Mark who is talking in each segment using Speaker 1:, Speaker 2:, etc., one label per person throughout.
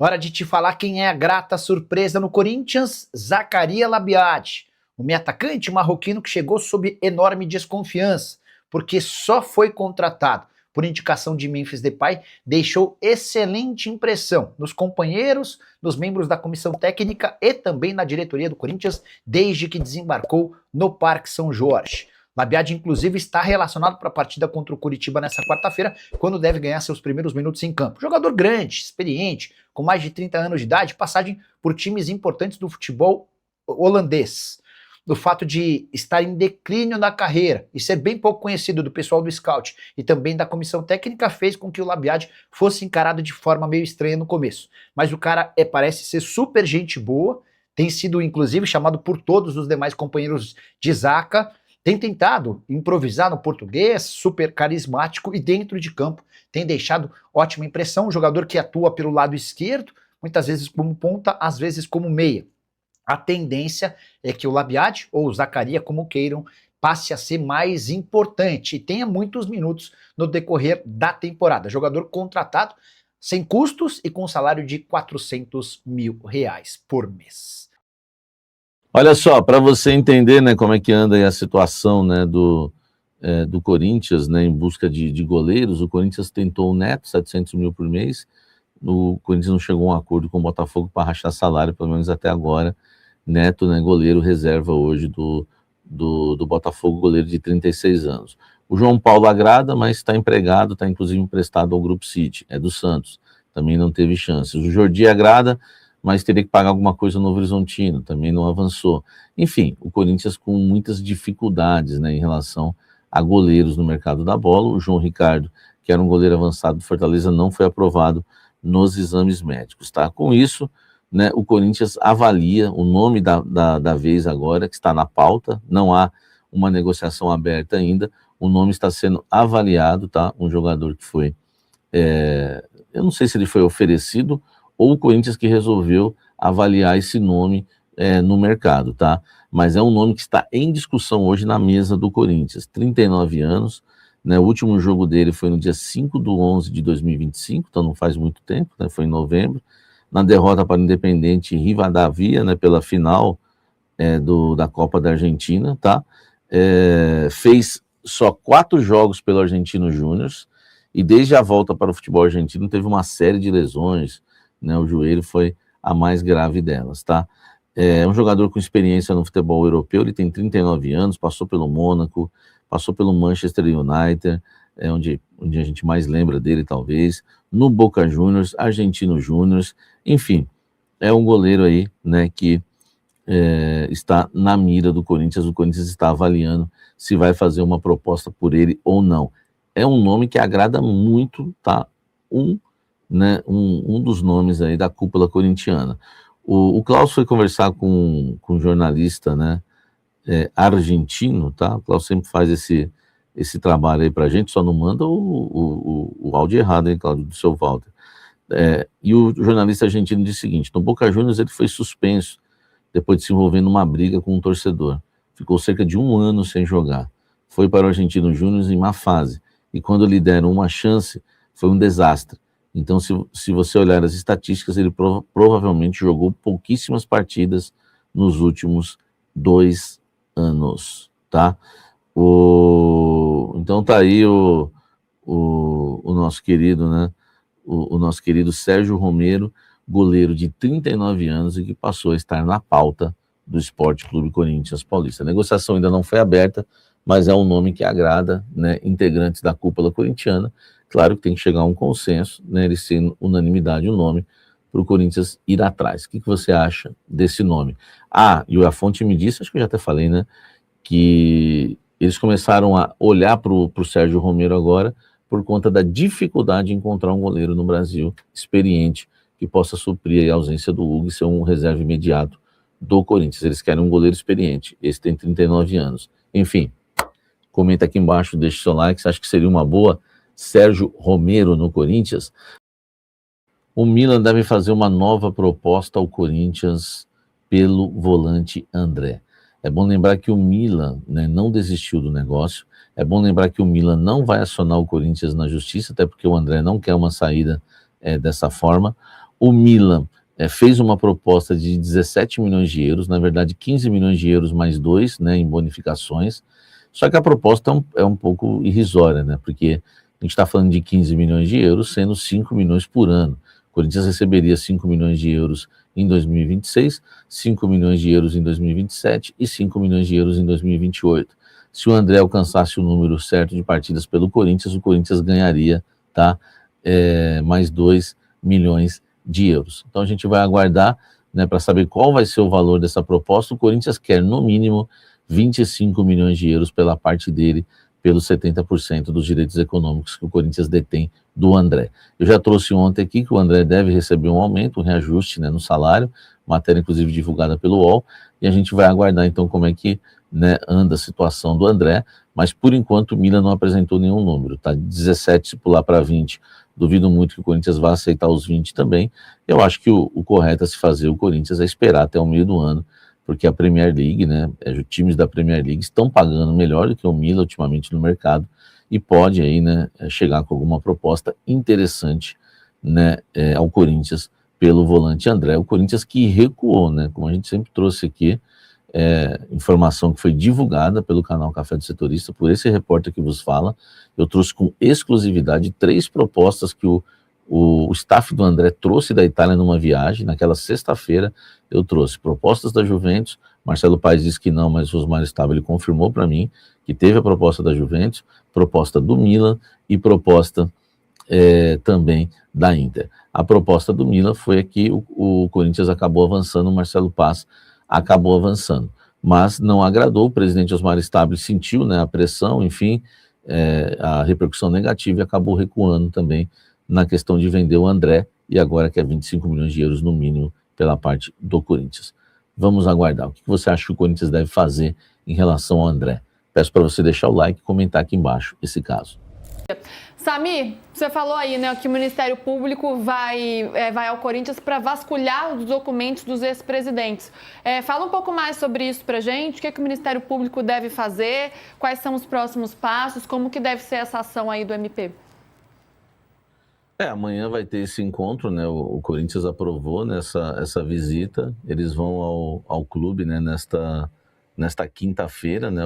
Speaker 1: Hora de te falar quem é a grata surpresa no Corinthians, Zaccaria Labiad, o meio atacante marroquino que chegou sob enorme desconfiança, porque só foi contratado por indicação de Memphis Depay, deixou excelente impressão nos companheiros, nos membros da comissão técnica e também na diretoria do Corinthians desde que desembarcou no Parque São Jorge. Labiad, inclusive, está relacionado para a partida contra o Curitiba nessa quarta-feira, quando deve ganhar seus primeiros minutos em campo. Jogador grande, experiente, com mais de 30 anos de idade, passagem por times importantes do futebol holandês. Do fato de estar em declínio na carreira e ser bem pouco conhecido do pessoal do scout e também da comissão técnica fez com que o Labiad fosse encarado de forma meio estranha no começo. Mas o cara parece ser super gente boa, tem sido inclusive chamado por todos os demais companheiros de Zaca, tem tentado improvisar no português, super carismático e dentro de campo tem deixado ótima impressão. Um jogador que atua pelo lado esquerdo, muitas vezes como ponta, às vezes como meia. A tendência é que o Labiad, ou o Zaccaria, como queiram, passe a ser mais importante e tenha muitos minutos no decorrer da temporada. Jogador contratado sem custos e com um salário de R$400 mil por mês.
Speaker 2: Olha só, para você entender, né, como é que anda aí a situação, né, do Corinthians, né, em busca de goleiros, o Corinthians tentou o Neto, 700 mil por mês, o Corinthians não chegou a um acordo com o Botafogo para rachar salário, pelo menos até agora. Neto, né, goleiro reserva hoje do Botafogo, goleiro de 36 anos. O João Paulo agrada, mas está empregado, está inclusive emprestado ao Grupo City, é do Santos, também não teve chances. O Jordi agrada, mas teria que pagar alguma coisa no Novo Horizontino, também não avançou. Enfim, o Corinthians com muitas dificuldades, né, em relação a goleiros no mercado da bola. O João Ricardo, que era um goleiro avançado do Fortaleza, não foi aprovado nos exames médicos, tá? Com isso, né, o Corinthians avalia o nome da vez agora, que está na pauta, não há uma negociação aberta ainda, o nome está sendo avaliado, tá? Um jogador que foi, eu não sei se ele foi oferecido ou o Corinthians que resolveu avaliar esse nome no mercado, tá? Mas é um nome que está em discussão hoje na mesa do Corinthians, 39 anos, né? O último jogo dele foi no dia 5/11 de 2025, então não faz muito tempo, né? Foi em novembro, na derrota para o Independente Rivadavia, né, pela final da Copa da Argentina, tá? Fez só 4 jogos pelo Argentino Júnior e desde a volta para o futebol argentino teve uma série de lesões, né? O joelho foi a mais grave delas, tá? É um jogador com experiência no futebol europeu, ele tem 39 anos, passou pelo Mônaco, passou pelo Manchester United, onde a gente mais lembra dele, talvez, no Boca Juniors, Argentino Júnior, enfim, é um goleiro aí, né, que está na mira do Corinthians. O Corinthians está avaliando se vai fazer uma proposta por ele ou não. É um nome que agrada muito, tá? Um dos nomes aí da cúpula corintiana. O Klaus foi conversar com um jornalista, né, argentino, tá? O Klaus sempre faz esse trabalho aí pra gente, só não manda o áudio errado, hein, Cláudio, do seu Walter. E o jornalista argentino disse o seguinte: no Boca Juniors ele foi suspenso depois de se envolver numa briga com um torcedor. Ficou cerca de 1 ano sem jogar. Foi para o Argentino Júnior em má fase. E quando lhe deram uma chance, foi um desastre. Então, se você olhar as estatísticas, ele provavelmente jogou pouquíssimas partidas nos últimos 2 anos, tá? Então tá aí o nosso querido, né? O nosso querido Sérgio Romero, goleiro de 39 anos e que passou a estar na pauta do Sport Clube Corinthians Paulista. A negociação ainda não foi aberta, mas é um nome que agrada, né, integrantes da cúpula corintiana. Claro que tem que chegar a um consenso, né, ele sendo unanimidade o nome para o Corinthians ir atrás. O que você acha desse nome? E a fonte me disse, acho que eu já até falei, né, que eles começaram a olhar para o Sérgio Romero agora por conta da dificuldade de encontrar um goleiro no Brasil experiente que possa suprir a ausência do Hugo e ser um reserva imediato do Corinthians. Eles querem um goleiro experiente. Esse tem 39 anos. Enfim, comenta aqui embaixo, deixa o seu like, você acha que seria uma boa Sérgio Romero no Corinthians? O Milan deve fazer uma nova proposta ao Corinthians pelo volante André. É bom lembrar que o Milan, né, não desistiu do negócio. É bom lembrar que o Milan não vai acionar o Corinthians na justiça, até porque o André não quer uma saída dessa forma. O Milan fez uma proposta de 17 milhões de euros, na verdade 15 milhões de euros mais 2, né, em bonificações, só que a proposta é um pouco irrisória, né, porque a gente está falando de 15 milhões de euros, sendo 5 milhões por ano. O Corinthians receberia 5 milhões de euros em 2026, 5 milhões de euros em 2027 e 5 milhões de euros em 2028. Se o André alcançasse o número certo de partidas pelo Corinthians, o Corinthians ganharia, tá, mais 2 milhões de euros. Então a gente vai aguardar, né, para saber qual vai ser o valor dessa proposta. O Corinthians quer, no mínimo, 25 milhões de euros pela parte dele, pelos 70% dos direitos econômicos que o Corinthians detém do André. Eu já trouxe ontem aqui que o André deve receber um aumento, um reajuste, né, no salário, matéria inclusive divulgada pelo UOL, e a gente vai aguardar então como é que, né, anda a situação do André, mas por enquanto o Milan não apresentou nenhum número, tá? 17 se pular para 20, duvido muito que o Corinthians vá aceitar os 20 também. Eu acho que o correto a se fazer o Corinthians é esperar até o meio do ano, porque a Premier League, né, os times da Premier League estão pagando melhor do que o Milan ultimamente no mercado e pode aí, né, chegar com alguma proposta interessante, né, ao Corinthians pelo volante André. O Corinthians que recuou, né, como a gente sempre trouxe aqui, informação que foi divulgada pelo canal Café do Setorista, por esse repórter que vos fala. Eu trouxe com exclusividade 3 propostas que o staff do André trouxe da Itália numa viagem. Naquela sexta-feira eu trouxe propostas da Juventus, Marcelo Paes disse que não, mas o Osmar Stabile confirmou para mim que teve a proposta da Juventus, proposta do Milan e proposta também da Inter. A proposta do Milan foi que o Corinthians acabou avançando, o Marcelo Paes acabou avançando, mas não agradou. O presidente Osmar Stabile sentiu, né, a pressão, enfim, a repercussão negativa e acabou recuando também na questão de vender o André, e agora quer 25 milhões de euros no mínimo pela parte do Corinthians. Vamos aguardar. O que você acha que o Corinthians deve fazer em relação ao André? Peço para você deixar o like e comentar aqui embaixo esse caso.
Speaker 3: Samir, você falou aí, né, que o Ministério Público vai ao Corinthians para vasculhar os documentos dos ex-presidentes. Fala um pouco mais sobre isso pra gente, o que o Ministério Público deve fazer, quais são os próximos passos, como que deve ser essa ação aí do MP?
Speaker 2: Amanhã vai ter esse encontro, né? O Corinthians aprovou essa visita. Eles vão ao clube, né, nesta quinta-feira, né?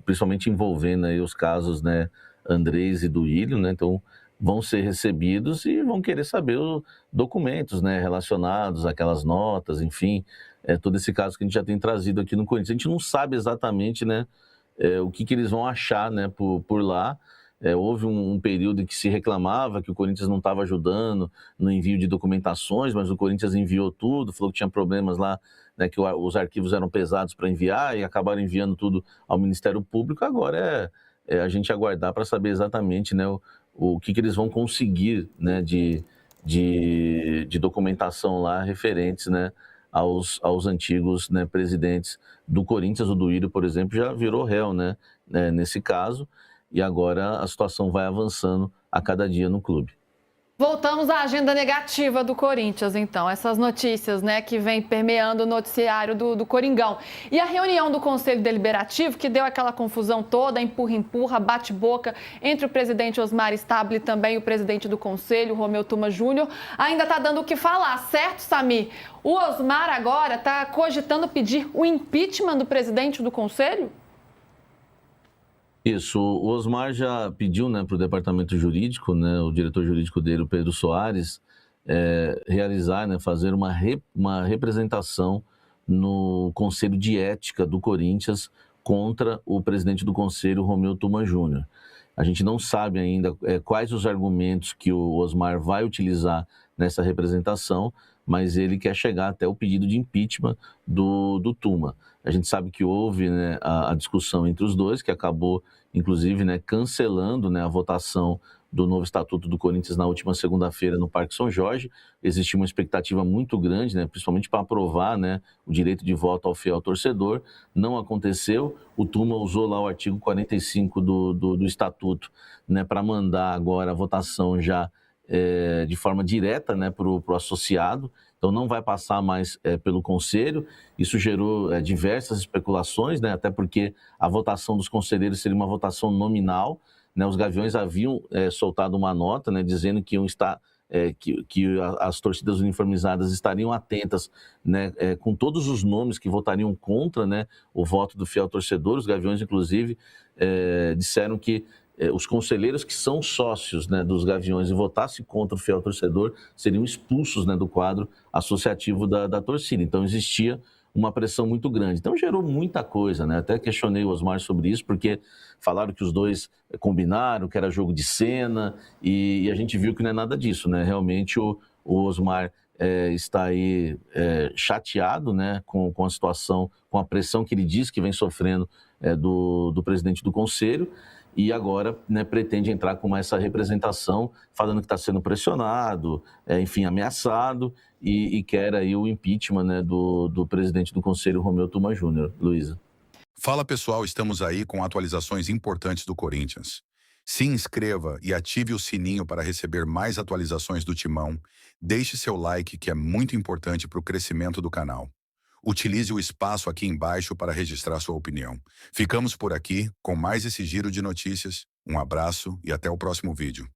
Speaker 2: Principalmente envolvendo aí os casos, né, Andrés e Duílio, né? Então vão ser recebidos e vão querer saber os documentos, né, relacionados àquelas notas, enfim, todo esse caso que a gente já tem trazido aqui no Corinthians. A gente não sabe exatamente, né, o que eles vão achar, né, por lá. Houve um período em que se reclamava que o Corinthians não estava ajudando no envio de documentações, mas o Corinthians enviou tudo, falou que tinha problemas lá, né, que os arquivos eram pesados para enviar e acabaram enviando tudo ao Ministério Público. Agora a gente aguardar para saber exatamente, né, o que eles vão conseguir, né, de documentação lá referentes, né, aos antigos, né, presidentes do Corinthians. O Duílio, por exemplo, já virou réu, né, nesse caso. E agora a situação vai avançando a cada dia no clube.
Speaker 3: Voltamos à agenda negativa do Corinthians, então. Essas notícias, né, que vem permeando o noticiário do Coringão. E a reunião do Conselho Deliberativo, que deu aquela confusão toda, empurra-empurra, bate-boca entre o presidente Osmar Stabile e também o presidente do Conselho, Romeu Tuma Júnior, ainda está dando o que falar, certo, Samir? O Osmar agora está cogitando pedir o impeachment do presidente do Conselho?
Speaker 2: Isso, o Osmar já pediu, né, para o departamento jurídico, né, o diretor jurídico dele, o Pedro Soares, realizar, né, fazer uma representação no Conselho de Ética do Corinthians contra o presidente do Conselho, Romeu Tuma Júnior. A gente não sabe ainda quais os argumentos que o Osmar vai utilizar nessa representação, mas ele quer chegar até o pedido de impeachment do Tuma. A gente sabe que houve, né, a discussão entre os dois, que acabou, inclusive, né, cancelando, né, a votação do novo Estatuto do Corinthians na última segunda-feira no Parque São Jorge. Existia uma expectativa muito grande, né, principalmente para aprovar, né, o direito de voto ao fiel torcedor. Não aconteceu. O Tuma usou lá o artigo 45 do Estatuto, né, para mandar agora a votação já de forma direta, né, para o associado. Então não vai passar mais pelo Conselho. Isso gerou diversas especulações, né, até porque a votação dos conselheiros seria uma votação nominal, né. Os Gaviões haviam soltado uma nota, né, dizendo que iam estar as torcidas uniformizadas estariam atentas, né, com todos os nomes que votariam contra, né, o voto do fiel torcedor. Os Gaviões, inclusive, disseram que os conselheiros que são sócios, né, dos Gaviões e votassem contra o fiel torcedor seriam expulsos, né, do quadro associativo da torcida. Então existia uma pressão muito grande. Então gerou muita coisa, né? Até questionei o Osmar sobre isso, porque falaram que os dois combinaram, que era jogo de cena, e a gente viu que não é nada disso, né? Realmente o Osmar está aí chateado, né, com a situação, com a pressão que ele diz que vem sofrendo do presidente do conselho, e agora, né, pretende entrar com essa representação, falando que está sendo pressionado, enfim, ameaçado, e quer aí o impeachment, né, do presidente do Conselho, Romeu Tuma Júnior. Luísa.
Speaker 4: Fala pessoal, estamos aí com atualizações importantes do Corinthians. Se inscreva e ative o sininho para receber mais atualizações do Timão. Deixe seu like, que é muito importante para o crescimento do canal. Utilize o espaço aqui embaixo para registrar sua opinião. Ficamos por aqui com mais esse giro de notícias. Um abraço e até o próximo vídeo.